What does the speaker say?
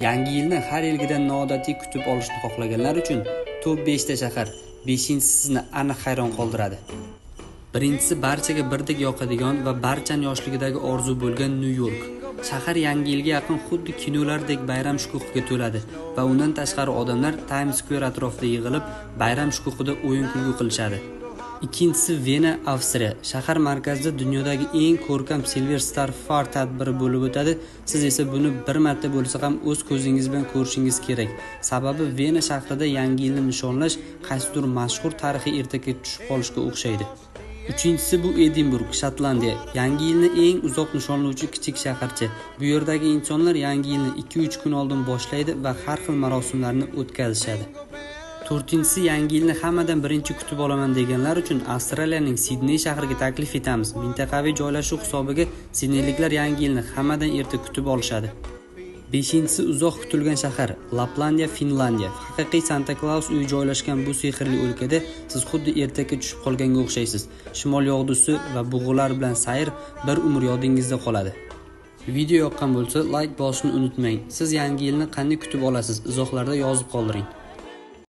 Yangi yilni har yilgidan noodatiy kutib olishni xohlaganlar uchun top 5 ta shahar. 5-inchisi sizni aniq hayron qoldiradi. Birinchisi barchaga birdek yoqadigan va barchaning yoshligidagi orzu bo'lgan Nyu-York. Shahar yangi yilga yaqin xuddi kinolardek bayram shukuhiga to'ladi va undan tashqari odamlar Times Square atrofida yig'ilib, bayram shukuhida o'yin-kulgu qilishadi. Ikkinchisi Vena, Avstriya. Shahar markazida dunyodagi eng ko'rkam Silver Star Far tadbiri bo'lib o'tadi. Siz esa buni bir marta bo'lsa ham o'z ko'zingiz bilan ko'rishingiz kerak. Sababi Vena shahrida yangi yilni nishonlash qaysidir mashhur tarixiy ertakka tushib qolishga o'xshaydi. Uchinchisi bu Edinburg, Shotlandiya. Yangi yilni eng uzoq nishonlovchi kichik shaharcha. Bu yerdagi insonlar yangi yilni 2-3 kun oldin boshlaydi va har xil marosimlarni o'tkazishadi. To'rtinchisi yangi yilni hammadan birinchi kutib olaman deganlar uchun Avstraliyaning Sidney shahriga taklif etamiz. Mintaqaviy joylashuv hisobiga sidneyliklar yangi yilni hammadan erta kutib olishadi. Beshinchisi uzoq kutilgan shahar Laplandiya, Finlandiya. Haqiqiy Santa Claus uyi joylashgan bu sehrli o'lkada siz xuddi ertakka tushib qolganga o'xshaysiz. Shimol yog'dusi va bug'ular bilan sayr bir umr yodingizda qoladi. Video yoqqan bo'lsa, like bosishni unutmang. Siz yangi yilni qanday kutib olasiz? Izohlarda yozib qoldiring.